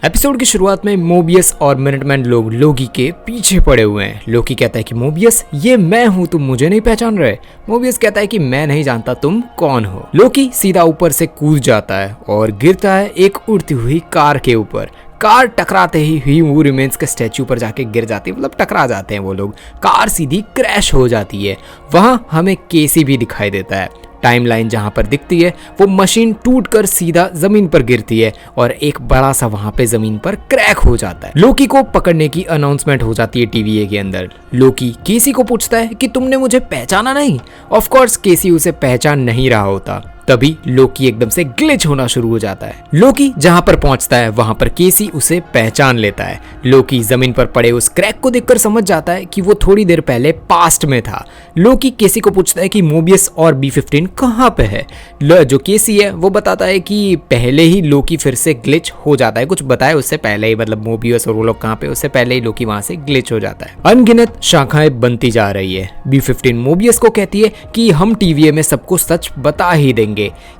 Episode की शुरुआत में मोबियस और मिनटमैन लोग लोकी के पीछे पड़े हुए हैं। लोकी कहता है कि मोबियस ये मैं हूँ, तुम मुझे नहीं पहचान रहे। मोबियस कहता है कि मैं नहीं जानता तुम कौन हो। लोकी सीधा ऊपर से कूद जाता है और गिरता है एक उड़ती हुई कार के ऊपर। कार टकराते ही वो रिमेन्स के स्टैचू पर जाके गिर जाती है, मतलब टकरा जाते हैं वो लोग। कार सीधी क्रैश हो जाती है। वहाँ हमें केसी भी दिखाई देता है। टाइमलाइन जहां पर दिखती है वो मशीन टूटकर सीधा जमीन पर गिरती है और एक बड़ा सा वहां पे जमीन पर क्रैक हो जाता है। लोकी को पकड़ने की अनाउंसमेंट हो जाती है टीवीए के अंदर। लोकी केसी को पूछता है कि तुमने मुझे पहचाना नहीं। ऑफ कोर्स केसी उसे पहचान नहीं रहा होता। तभी लोकी एकदम से ग्लिच होना शुरू हो जाता है। लोकी जहां पर पहुंचता है वहां पर केसी उसे पहचान लेता है। लोकी जमीन पर पड़े उस क्रैक को देखकर समझ जाता है कि वो थोड़ी देर पहले पास्ट में था। लोकी केसी को पूछता है कि मोबियस और B-15 कहां पे है। जो केसी है वो बताता है कि पहले ही लोकी फिर से ग्लिच हो जाता है। कुछ बताया उससे पहले ही, मतलब मोबियस और वो लोग कहां पे, उससे पहले ही लोकी वहां से ग्लिच हो जाता है। अनगिनत शाखाएं बनती जा रही है। B-15 मोबियस को कहती है कि हम टीवीए में सबको सच बता ही देंगे।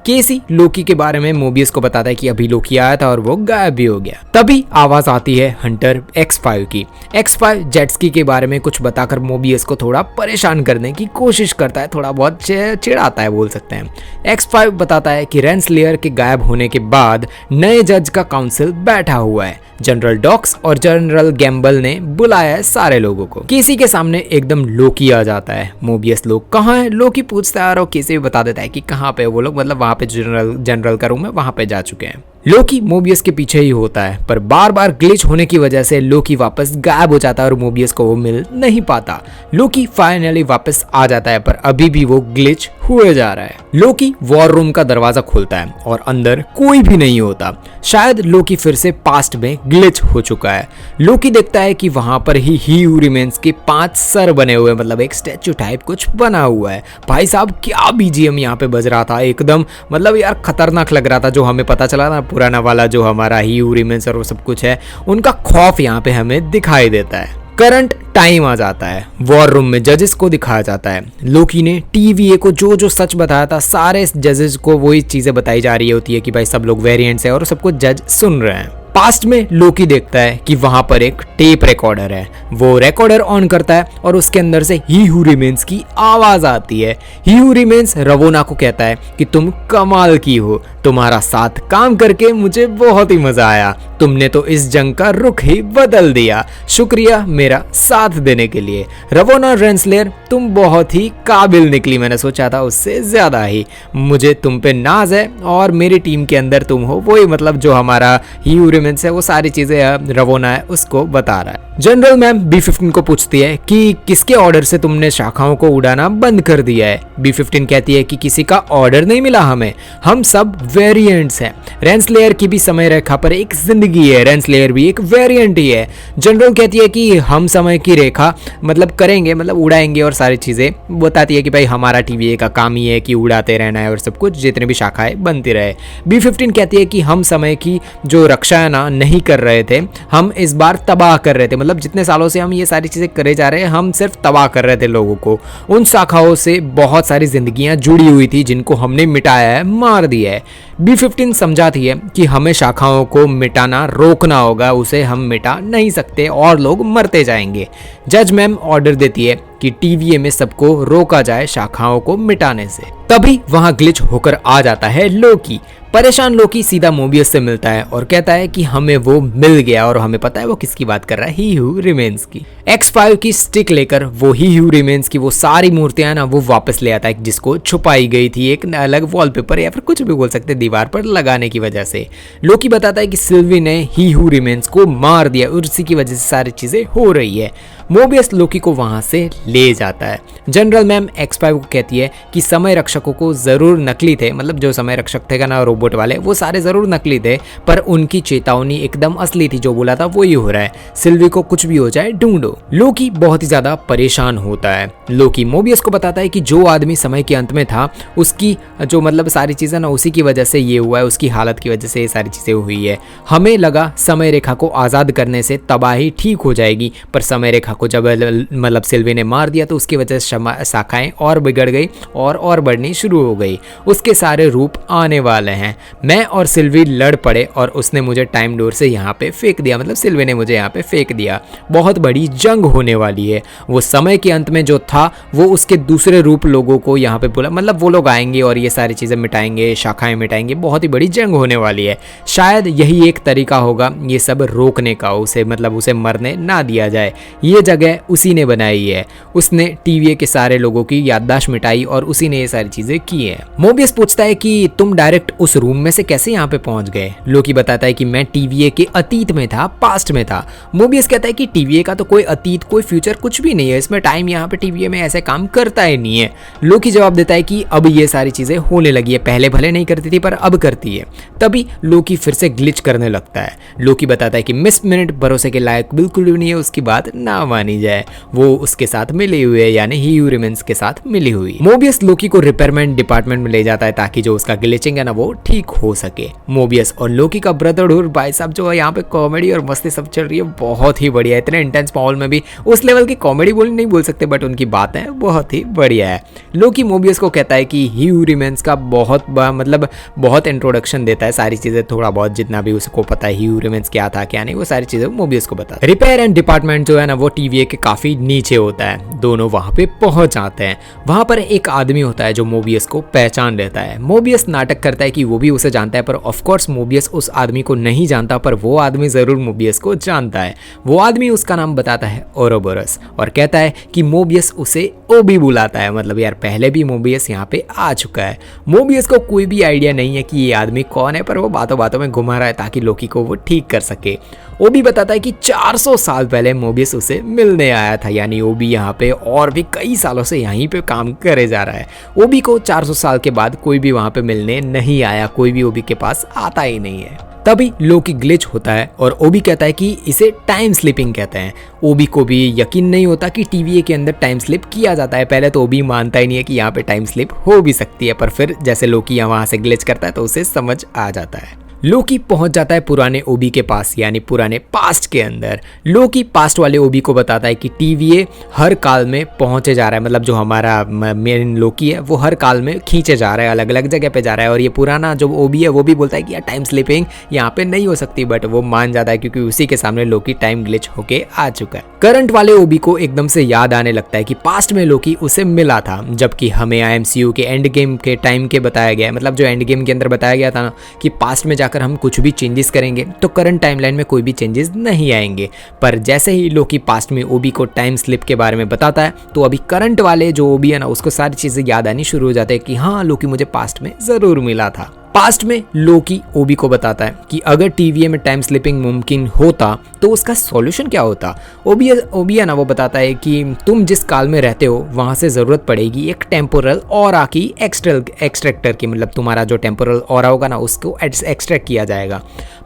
केसी लोकी के बारे में मोबियस को बताता है कि अभी लोकी आया था और वो गायब भी हो गया। तभी आवाज आती है हंटर X5 की। X5 जेटस्की के बारे में कुछ बताकर मोबियस को थोड़ा परेशान करने की कोशिश करता है, थोड़ा बहुत चिढ़ाता है बोल सकते हैं। X5 बताता है कि रेंसलेयर के गायब होने के बाद नए जज का काउंसिल बैठा हुआ है। जनरल डॉक्स और जनरल गैम्बल ने बुलाया है सारे लोगों को। केसी के सामने एकदम लोकी आ जाता है। मोबियस लोग कहाँ है लोकी पूछता है और केसी भी बता देता है कि कहाँ पे वो लोग, मतलब वहां पे जनरल का रूम है, वहां पे जा चुके हैं। लोकी मोबियस के पीछे ही होता है, पर बार बार ग्लिच होने की वजह से लोकी वापस गायब हो जाता है और मोबियस को वो मिल नहीं पाता। लोकी फाइनली वापस आ जाता है, पर अभी भी वो ग्लिच हुए जा रहा है। लोकी वॉर रूम का दरवाजा खोलता है और अंदर कोई भी नहीं होता। शायद लोकी फिर से पास्ट में ग्लिच हो चुका है। लोकी देखता है कि वहां पर ही हू रिमेन्स के 5 सर बने हुए, मतलब एक स्टैचू टाइप कुछ बना हुआ है। भाई साहब क्या BGM यहाँ पे बज रहा था, एकदम मतलब यार खतरनाक लग रहा था। जो हमें पता चला ना पुराना वाला जो हमारा हू रिमेन्स और वो सब कुछ है, उनका खौफ यहाँ पे हमें दिखाई देता है। करंट टाइम आ जाता है। वॉर रूम में जजेस को दिखाया जाता है। लोकी ने टीवीए को जो जो सच बताया था सारे जजेस को वही चीजें बताई जा रही होती है कि भाई सब लोग वेरिएंट्स है और सबको जज सुन रहे हैं। पास्ट में लोकी देखता है कि वहां पर एक टेप रिकॉर्डर है। वो रिकॉर्डर ऑन करता है और उसके अंदर से ही हू रिमेन्स की आवाज आती है। ही हू रिमेन्स रवोना को कहता है कि तुम कमाल की हो, तुम्हारा साथ काम करके मुझे बहुत ही मजा आया। तुमने तो इस जंग का रुख ही बदल दिया। शुक्रिया मेरा साथ देने के लिए। रवोना रेंसलेयर तुम बहुत ही काबिल निकली, मैंने सोचा था उससे ज्यादा ही। मुझे तुम पे नाज है और मेरी टीम के अंदर तुम हो वही, मतलब जो हमारा ही हू रिमेन्स है वो सारी चीजें रवोना है उसको बता रहा है। जनरल मैम B-15 को पूछती है कि किसके ऑर्डर से तुमने शाखाओं को उड़ाना बंद कर दिया है। B-15 कहती है कि किसी का ऑर्डर नहीं मिला हमें, हम सब वेरिएंट्स हैं। रेंसलेयर की भी समय रेखा पर एक जिंदगी है, रेंसलेयर भी एक वेरिएंट ही है। जनरल कहती है कि हम समय की रेखा मतलब करेंगे, मतलब उड़ाएंगे और सारी चीजें बताती है कि भाई हमारा टीवीए का काम ही है कि उड़ाते रहना है और सब कुछ जितने भी शाखाएं बनती रहे। B-15 कहती है कि हम समय की जो रक्षा है ना नहीं कर रहे थे, हम इस बार तबाह कर रहे थे। मतलब जितने सालों से हम ये सारी चीजें करे जा रहे हैं, हम सिर्फ तबाह कर रहे थे लोगों को। उन शाखाओं से बहुत सारी जिंदगियां जुड़ी हुई थी जिनको हमने मिटाया है, मार दिया है। B-15 समझाती है कि हमें शाखाओं को मिटाना रोकना होगा, उसे हम मिटा नहीं सकते और लोग मरते जाएंगे। जज मैम ऑर्डर देती है कि टीवीए में सबको रोका जाए शाखाओं को मिटाने से। तभी वहां ग्लिच होकर आ जाता है लोकी। परेशान लोकी सीधा मोबियस से मिलता है और कहता है कि हमें वो मिल गया और हमें पता है वो किसकी बात कर रहा है, ही हू रिमेन्स की। X5 की स्टिक लेकर वो ही हू रिमेन्स की वो सारी मूर्तियां ना वो वापस ले आता है जिसको छुपाई गई थी एक अलग वॉलपेपर या फिर कुछ भी बोल सकते दीवार पर लगाने की वजह से। लोकी बताता है कि सिल्वी ने ही हू रिमेन्स को मार दिया और उसी की वजह से सारी चीजें हो रही है। मोबियस लोकी को वहां से ले जाता है। जनरल मैम X5 को कहती है कि समय रक्षकों को जरूर नकली थे, मतलब जो समय रक्षक थे ना रोबोट वाले, वो सारे जरूर नकली थे, पर उनकी चेतावनी एकदम असली थी। जो बोला था वही हो रहा है। सिल्वी को कुछ भी हो जाए ढूंढो। लोकी बहुत ही ज्यादा परेशान होता है। लोकी मोबियस को बताता है कि जो आदमी समय के अंत में था उसकी जो मतलब सारी चीजें ना उसी की वजह से ये हुआ है, उसकी हालत की वजह से ये सारी चीजें हुई है। हमें लगा समय रेखा को आजाद करने से तबाही ठीक हो जाएगी, पर समय रेखा को जब मतलब सिल्वी ने मार दिया तो उसकी वजह से शाखाएं और बिगड़ गई और बढ़नी शुरू हो गई। उसके सारे रूप आने वाले हैं। मैं और सिल्वी लड़ पड़े और उसने मुझे टाइम डोर से यहाँ पे फेंक दिया, मतलब सिल्वी ने मुझे यहाँ पे फेंक दिया। बहुत बड़ी जंग होने वाली है। वो समय के अंत में जो था वो उसके दूसरे रूप लोगों को यहाँ पे बोला, मतलब वो लोग आएंगे और ये सारी चीज़ें मिटाएंगे, शाखाएं मिटाएंगे, बहुत ही बड़ी जंग होने वाली है। शायद यही एक तरीका होगा ये सब रोकने का, उसे मतलब उसे मरने ना दिया जाए। ये जगह उसी ने बनाई है, उसने टीवीए के सारे लोगों की याददाश्त मिटाई और उसी ने ये सारी चीज़ें की हैं। मोबियस पूछता है कि तुम डायरेक्ट उस रूम में से कैसे यहाँ पे पहुंच गए। लोकी बताता है कि मैं टीवीए के अतीत में था, पास्ट में था। मोबियस कहता है कि टीवीए का तो कोई अतीत कोई फ्यूचर कुछ भी नहीं है, इसमें टाइम यहाँ पे टीवीए में ऐसे काम करता ही नहीं है। लोकी जवाब देता है कि अब ये सारी चीजें होने लगी है, पहले भले नहीं करती थी पर अब करती है। तभी लोकी फिर से ग्लिच करने लगता है। लोकी बताता है कि मिस मिनट भरोसे के लायक बिल्कुल भी नहीं है, उसकी बात ना मानी जाए। वो उसके साथ मिली हुई है, यानी ही हू रिमेन्स के साथ मिली हुई। मोबियस लोकी को रिपेयरमेंट डिपार्टमेंट में ले जाता है ताकि जो उसका ग्लिचिंग है ना वो ठीक हो सके। मोबियस और लोकी का ब्रदरहुड भाई साहब जो है यहाँ पे कॉमेडी और मस्ती सब चल रही है, बहुत ही बढ़िया है। इतने इंटेंस माहौल में भी उस लेवल की कॉमेडी नहीं बोल सकते बट उनकी बातें बहुत ही बढ़िया है। लोकी मोबियस को कहता है कि ही हू रिमेन्स का बहुत इंट्रोडक्शन देता है, सारी चीजें थोड़ा बहुत जितना भी उसको पता है ही हू रिमेन्स क्या था क्या नहीं, वो सारी चीजें मोबियस को बताता है। रिपेयर एंड डिपार्टमेंट जो है ना वो टीवीए के काफी नीचे होता है। दोनों वहां पे पहुंच जाते हैं। वहां पर एक आदमी होता है जो मोबियस को पहचान लेता है। मोबियस नाटक करता है कि वो भी उसे जानता है पर ऑफ कोर्स मोबियस उस आदमी को नहीं जानता, पर वो आदमी जरूर मोबियस को जानता है। वो आदमी उसका नाम बताता है ओरोबोरस और कहता है कि मोबियस उसे ओबी बुलाता है, मतलब यार पहले भी मोबियस यहाँ पे आ चुका है। मोबियस को कोई भी आइडिया नहीं है कि ये आदमी कौन है, पर वो बातों बातों में घुमा रहा है ताकि लोकी को वो ठीक कर सके। ओबी बताता है कि 400 साल पहले मोबियस उसे मिलने आया था, यानी ओबी यहाँ पे और भी कई सालों से यहीं पे काम करे जा रहा है। ओबी को 400 साल के बाद कोई भी वहाँ पे मिलने नहीं आया, कोई भी ओबी के पास आता ही नहीं है। तभी लोकी ग्लिच होता है और ओबी कहता है कि इसे टाइम स्लिपिंग कहते हैं। ओबी को भी यकीन नहीं होता कि टीवीए के अंदर टाइम स्लिप किया जाता है। पहले तो ओबी मानता ही नहीं है कि यहाँ पे टाइम स्लिप हो भी सकती है, पर फिर जैसे लोकी वहाँ से ग्लिच करता है तो उसे समझ आ जाता है। लोकी पहुंच जाता है पुराने ओबी के पास, यानी पुराने पास्ट के अंदर। लोकी पास्ट वाले ओबी को बताता है कि टीवीए हर काल में पहुंचे जा रहा है, मतलब जो हमारा मेन लोकी है वो हर काल में खींचे जा रहा है, अलग अलग जगह पे जा रहा है। और ये पुराना जो ओबी है वो भी बोलता है कि यार टाइम स्लिपिंग यहाँ पे नहीं हो सकती, बट वो मान जाता है क्योंकि उसी के सामने लोकी टाइम ग्लिच होके आ चुका है। करंट वाले ओबी को एकदम से याद आने लगता है कि पास्ट में लोकी उसे मिला था, जबकि हमें IMCU के एंड गेम के टाइम के बताया गया है, मतलब जो एंड गेम के अंदर बताया गया था ना कि पास्ट में अगर हम कुछ भी चेंजेस करेंगे तो करंट टाइमलाइन में कोई भी चेंजेस नहीं आएंगे। पर जैसे ही लोकी पास्ट में ओबी को टाइम स्लिप के बारे में बताता है तो अभी करंट वाले जो ओबी है ना उसको सारी चीजें याद आनी शुरू हो जाते हैं कि हाँ लोकी मुझे पास्ट में जरूर मिला था। पास्ट में लोकी ओबी को बताता है कि अगर टीवीए में टाइम स्लिपिंग मुमकिन होता तो उसका सॉल्यूशन क्या होता। ओबी है ना वो बताता है कि तुम जिस काल में रहते हो वहां से जरूरत पड़ेगी एक टेम्पोरल ऑरा की एक्सट्रैक्टर की, मतलब तुम्हारा जो टेम्पोरल ऑरा होगा ना उसको एक्सट्रैक्ट किया जाएगा।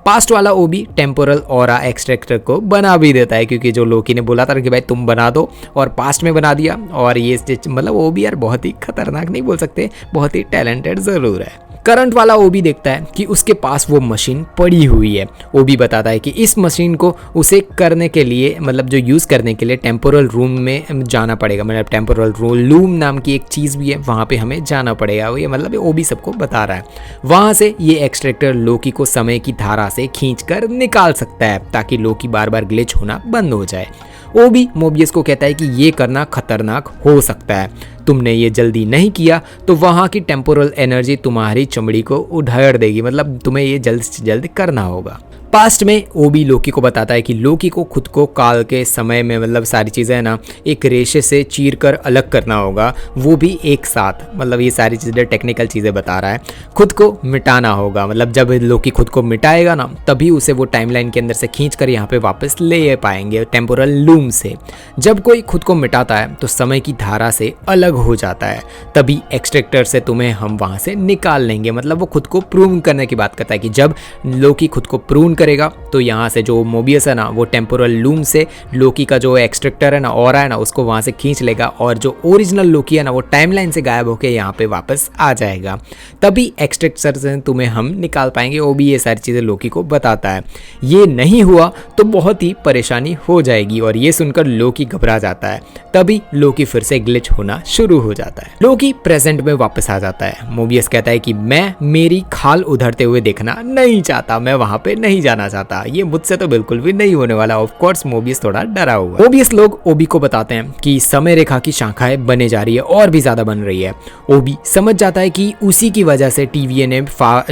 पास्ट वाला ओबी टेम्पोरल ऑरा एक्सट्रैक्टर को बना भी देता है, क्योंकि जो लोकी ने बोला था कि भाई तुम बना दो और पास्ट में बना दिया। और ये मतलब ओबी यार बहुत ही खतरनाक नहीं बोल सकते, बहुत ही टैलेंटेड जरूर है। करंट वाला ओबी देखता है कि उसके पास वो मशीन पड़ी हुई है। ओबी बताता है कि इस मशीन को उसे करने के लिए, मतलब जो यूज़ करने के लिए टेम्पोरल रूम में जाना पड़ेगा, मतलब टेम्पोरल लूम नाम की एक चीज़ भी है, वहाँ पे हमें जाना पड़ेगा। ये मतलब ओबी सबको बता रहा है। वहाँ से ये एक्सट्रैक्टर लोकी को समय की धारा से खींच कर निकाल सकता है ताकि लोकी बार बार ग्लिच होना बंद हो जाए। ओबी मोबियस को कहता है कि ये करना खतरनाक हो सकता है, तुमने ये जल्दी नहीं किया तो वहाँ की टेम्पोरल एनर्जी तुम्हारी चमड़ी को उधेड़ देगी, मतलब तुम्हें ये जल्द से जल्द करना होगा। पास्ट में ओबी लोकी को बताता है कि लोकी को खुद को काल के समय में, मतलब सारी चीज़ें ना एक रेशे से चीर कर अलग करना होगा, वो भी एक साथ, मतलब ये सारी चीज़ें टेक्निकल चीज़ें बता रहा है। खुद को मिटाना होगा, मतलब जब लोकी खुद को मिटाएगा ना तभी उसे वो टाइमलाइन के अंदर से खींच कर यहाँ पे वापस ले पाएंगे टेम्पोरल लूम से। जब कोई खुद को मिटाता है तो समय की धारा से अलग हो जाता है, तभी एक्सट्रैक्टर से तुम्हें हम वहाँ से निकाल लेंगे। मतलब वो खुद को प्रूव करने की बात करता है कि जब लोकी खुद को प्रूव करेगा तो यहाँ से जो मोबियस है ना वो टेम्पोरल लूम से लोकी का जो एक्सट्रैक्टर है ना ऑरा है ना उसको वहाँ से खींच लेगा और जो ओरिजिनल लोकी है ना वो टाइमलाइन से गायब होकर यहाँ पे वापस आ जाएगा। तभी एक्सट्रैक्टर से तुम्हें हम निकाल पाएंगे। वो भी ये सारी चीज़ें लोकी को बताता है। ये नहीं हुआ तो बहुत ही परेशानी हो जाएगी और ये सुनकर लोकी घबरा जाता है। तभी लोकी फिर से ग्लिच होना शुरू हो जाता है। लोकी प्रेजेंट में वापस आ जाता है। मोबियस कहता है कि मैं मेरी खाल उधरते हुए देखना नहीं चाहता, मैं वहां पे नहीं जाना चाहता, ये मुझसे तो बिल्कुल भी नहीं होने वाला। ऑफ कोर्स मोबियस थोड़ा डरा हुआ है। मोबियस लोग ओबी को बताते हैं कि समय रेखा की शाखाएं बने जा रही है और भी ज्यादा बन रही है। ओबी समझ जाता है कि उसी की वजह से टीवीए ने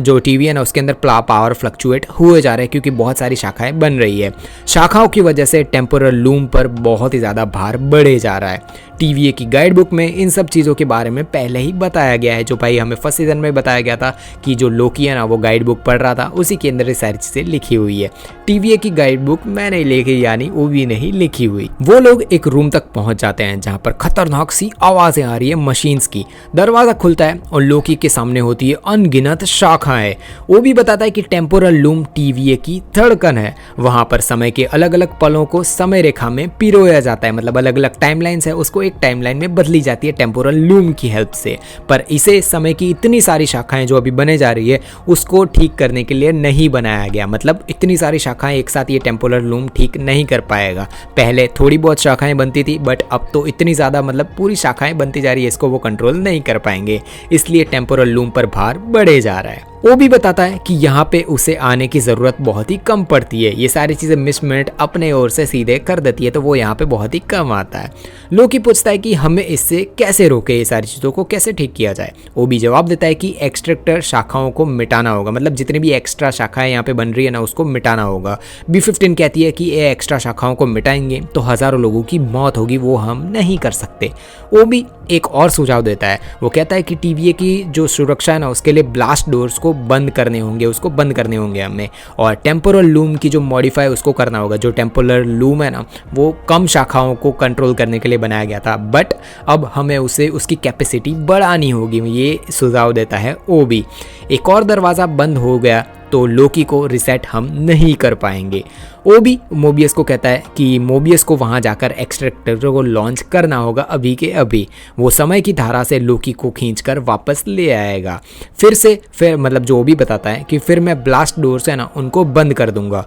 जो टीवी है ना उसके अंदर पावर फ्लक्चुएट हुए जा रहे हैं क्योंकि बहुत सारी शाखाएं बन रही है। शाखाओं की वजह से टेम्पोरल लूम पर बहुत ही ज्यादा भार बढ़े जा रहा है। टीवीए की गाइड बुक में इन सब चीज़ों के बारे में पहले ही बताया गया है, जो भाई हमें फर्स्ट सीजन में बताया गया था कि जो लोकी है ना वो गाइड बुक पढ़ रहा था, उसी के अंदर ये सारी चीज़ें लिखी हुई है। टीवीए की गाइड बुक मैंने लिखी यानी वो भी नहीं लिखी हुई। वो लोग एक रूम तक पहुंच जाते हैं जहां पर खतरनाक सी आवाज़ें आ रही है मशीन्स की। दरवाज़ा खुलता है और लोकी के सामने होती है अनगिनत शाखाएं। वो भी बताता है कि टेम्पोरल लूम टीवीए की धड़कन है। वहां पर समय के अलग अलग पलों को समय रेखा में पिरोया जाता है, मतलब अलग अलग टाइमलाइंस है उसको एक टाइमलाइन में बदली जाती है टेम्पोरल लूम की हेल्प से। पर इसे समय की इतनी सारी शाखाएं जो अभी बने जा रही है उसको ठीक करने के लिए नहीं बनाया गया, मतलब इतनी सारी शाखाएं एक साथ ये टेम्पोरल लूम ठीक नहीं कर पाएगा। पहले थोड़ी बहुत शाखाएं बनती थी बट अब तो इतनी ज़्यादा मतलब पूरी शाखाएं बनती जा रही है, इसको वो कंट्रोल नहीं कर पाएंगे, इसलिए टेम्पोरल लूम पर भार बढ़े जा रहा है। वो भी बताता है कि यहाँ पे उसे आने की ज़रूरत बहुत ही कम पड़ती है, ये सारी चीज़ें मिस मिनट अपने ओर से सीधे कर देती है, तो वो यहाँ पे बहुत ही कम आता है। लोकी पूछता है कि हमें इससे कैसे रोके, ये सारी चीज़ों को कैसे ठीक किया जाए। वो भी जवाब देता है कि एक्सट्रैक्टर शाखाओं को मिटाना होगा, मतलब जितनी भी एक्स्ट्रा शाखाएं यहाँ पे बन रही है ना उसको मिटाना होगा। B15 कहती है कि ये एक्स्ट्रा शाखाओं को मिटाएंगे तो हज़ारों लोगों की मौत होगी, वो हम नहीं कर सकते। वो भी एक और सुझाव देता है, वो कहता है कि टीवीए की जो सुरक्षा है ना उसके लिए ब्लास्ट डोर्स को बंद करने होंगे, उसको बंद करने होंगे हमें, और टेम्पोरल लूम की जो मॉडिफाई उसको करना होगा। जो टेम्पोरल लूम है ना वो कम शाखाओं को कंट्रोल करने के लिए बनाया गया था बट अब हमें उसे उसकी कैपेसिटी बढ़ानी होगी, ये सुझाव देता है वो भी। एक और दरवाज़ा बंद हो गया तो लोकी को रिसेट हम नहीं कर पाएंगे। वो भी मोबियस को कहता है कि मोबियस को वहां जाकर एक्सट्रैक्टर को लॉन्च करना होगा अभी के अभी। वो समय की धारा से लोकी को खींचकर वापस ले आएगा। फिर मतलब जो भी बताता है कि फिर मैं ब्लास्ट डोर से ना उनको बंद कर दूंगा।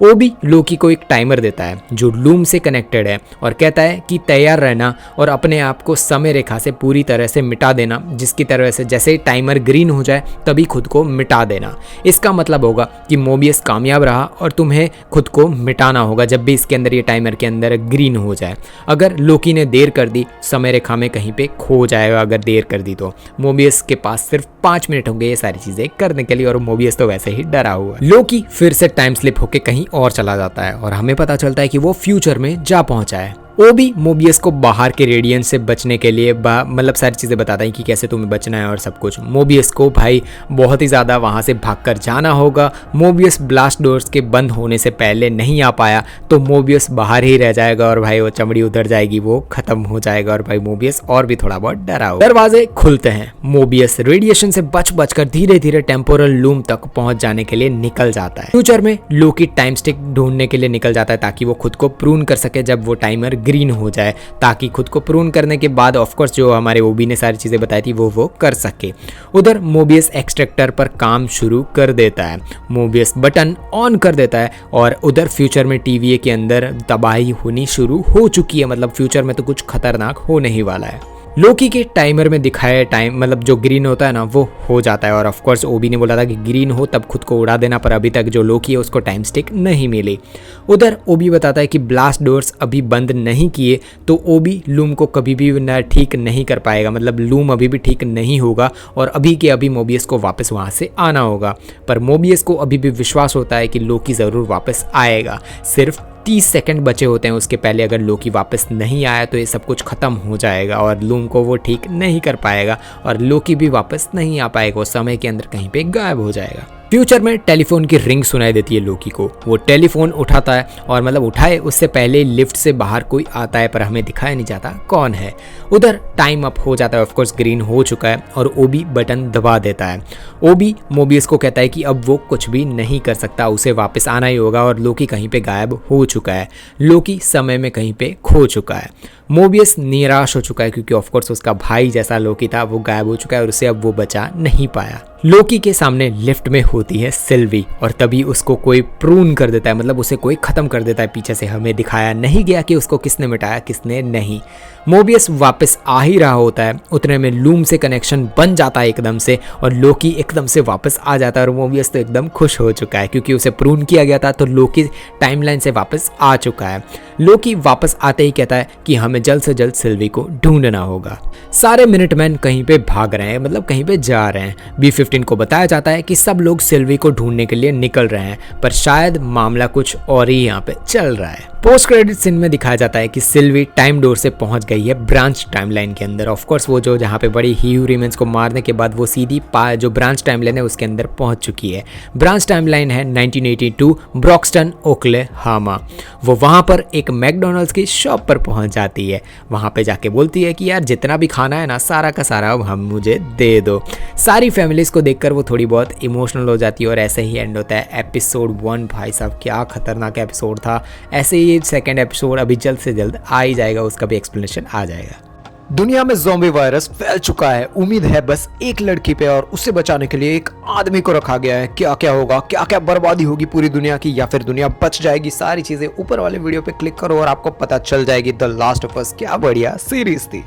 वो भी लोकी को एक टाइमर देता है जो लूम से कनेक्टेड है और कहता है कि तैयार रहना और अपने आप को समय रेखा से पूरी तरह से मिटा देना, जिसकी तरह से जैसे टाइमर ग्रीन हो जाए तभी खुद को मिटा देना। इसका मतलब होगा कि मोबियस कामयाब रहा और तुम्हें खुद को मिटाना होगा जब भी इसके अंदर ये टाइमर के अंदर ग्रीन हो जाए। अगर लोकी ने देर कर दी समय रेखा में कहीं पे खो जाएगा, अगर देर कर दी तो। मोबियस के पास सिर्फ 5 मिनट होंगे ये सारी चीजें करने के लिए और मोबियस तो वैसे ही डरा हुआ है। लोकी फिर से टाइम स्लिप होके कहीं और चला जाता है और हमें पता चलता है कि वो फ्यूचर में जा पहुंचा है। वो भी मोबियस को बाहर के रेडियंस से बचने के लिए मतलब सारी चीज़ें बताता है कि कैसे तुम्हें बचना है और सब कुछ। मोबियस को भाई बहुत ही ज़्यादा वहाँ से भागकर जाना होगा। मोबियस ब्लास्ट डोर्स के बंद होने से पहले नहीं आ पाया तो मोबियस बाहर ही रह जाएगा और भाई वो चमड़ी उतर जाएगी, वो खत्म हो जाएगा और भाई मोबियस और भी थोड़ा बहुत डरा होगा। दरवाजे खुलते हैं। मोबियस रेडिएशन से बच कर धीरे धीरे टेम्पोरल लूम तक पहुंच जाने के लिए निकल जाता है। फ्यूचर में लोकी टाइम स्टिक ढूंढने के लिए निकल जाता है ताकि वो खुद को प्रून कर सके जब वो टाइमर ग्रीन हो जाए, ताकि खुद को प्रून करने के बाद ऑफकोर्स जो हमारे ओबी ने सारी चीज़ें बताई थी वो कर सके। उधर मोबियस एक्सट्रैक्टर पर काम शुरू कर देता है। मोबियस बटन ऑन कर देता है और उधर फ्यूचर में टीवीए के अंदर तबाही होनी शुरू हो चुकी है, मतलब फ्यूचर में तो कुछ खतरनाक होने ही वाला है। लोकी के टाइमर में दिखाया टाइम मतलब जो ग्रीन होता है ना वो हो जाता है और ऑफ कोर्स ओबी ने बोला था कि ग्रीन हो तब खुद को उड़ा देना, पर अभी तक जो लोकी है उसको टाइम स्टिक नहीं मिली। उधर ओबी बताता है कि ब्लास्ट डोर्स अभी बंद नहीं किए तो ओबी लूम को कभी भी ठीक नहीं कर पाएगा, मतलब लूम अभी भी ठीक नहीं होगा और अभी के अभी मोबियस को वापस वहाँ से आना होगा। पर मोबियस को अभी भी विश्वास होता है कि लोकी ज़रूर वापस आएगा। सिर्फ 30 सेकंड बचे होते हैं उसके पहले, अगर लोकी वापस नहीं आया तो ये सब कुछ खत्म हो जाएगा और लूम को वो ठीक नहीं कर पाएगा और लोकी भी वापस नहीं आ पाएगा, समय के अंदर कहीं पे गायब हो जाएगा। फ्यूचर में टेलीफोन की रिंग सुनाई देती है लोकी को। वो टेलीफोन उठाता है और मतलब उठाए उससे पहले लिफ्ट से बाहर कोई आता है पर हमें दिखाया नहीं जाता कौन है। उधर टाइम अप हो जाता है, ऑफ कोर्स ग्रीन हो चुका है और ओबी बटन दबा देता है। ओबी मोबियस को कहता है कि अब वो कुछ भी नहीं कर सकता, उसे वापस आना ही होगा और लोकी कहीं पे गायब हो चुका है। लोकी समय में कहीं पे खो चुका है। मोबियस निराश हो चुका है क्योंकि ऑफ कोर्स उसका भाई जैसा लोकी था वो गायब हो चुका है और उसे अब वो बचा नहीं पाया। लोकी के सामने लिफ्ट में होती है सिल्वी और तभी उसको कोई प्रून कर देता है, मतलब उसे कोई खत्म कर देता है पीछे से। हमें दिखाया नहीं गया कि उसको किसने मिटाया किसने नहीं। मोबियस वापस आ ही रहा होता है, उतने में लूम से कनेक्शन बन जाता है एकदम से और लोकी एकदम से वापस आ जाता है और मोबियस तो एकदम खुश हो चुका है क्योंकि उसे प्रून किया गया था तो लोकी टाइमलाइन से वापस आ चुका है। लोकी वापस आते ही कहता है कि हमें जल्द से जल्द सिल्वी को ढूंढना होगा। सारे मिनटमैन कहीं पे भाग रहे हैं, मतलब कहीं पे जा रहे हैं। B-15 को बताया जाता है कि सब लोग सिल्वी को ढूंढने के लिए निकल रहे हैं पर शायद मामला कुछ और ही यहाँ पे चल रहा है। पोस्ट क्रेडिट सीन में दिखाया जाता है कि सिल्वी टाइम डोर से पहुंच गई है ब्रांच टाइमलाइन के अंदर। ऑफ कोर्स वो जो जहाँ पे बड़ी ह्यू रिमेंस को मारने के बाद वो सीधी जो ब्रांच टाइमलाइन है उसके अंदर पहुंच चुकी है। ब्रांच टाइमलाइन है 1982 ब्रॉक्सटन ओक्लेहामा। वो वहाँ पर एक मैकडोनल्ड्स की शॉप पर पहुंच जाती है। वहाँ पे जाके बोलती है कि यार जितना भी खाना है ना सारा का सारा अब हम मुझे दे दो। सारी फैमिलीज को देखकर वो थोड़ी बहुत इमोशनल हो जाती है और ऐसे ही एंड होता है एपिसोड 1। भाई साहब क्या खतरनाक एपिसोड था। ऐसे ही सेकेंड एपिसोड अभी जल्द से जल्द आ ही जाएगा, उसका भी एक्सप्लेनेशन आ जाएगा। दुनिया में ज़ॉम्बी वायरस फैल चुका है। उम्मीद है बस एक लड़की पे और उसे बचाने के लिए एक आदमी को रखा गया है। क्या क्या होगा, क्या क्या बर्बादी होगी पूरी दुनिया की, या फिर दुनिया बच जाएगी, सारी चीजें ऊपर वाले वीडियो पे क्लिक करो और आपको पता चल जाएगी। द लास्ट ऑफ अस क्या बढ़िया सीरीज थी।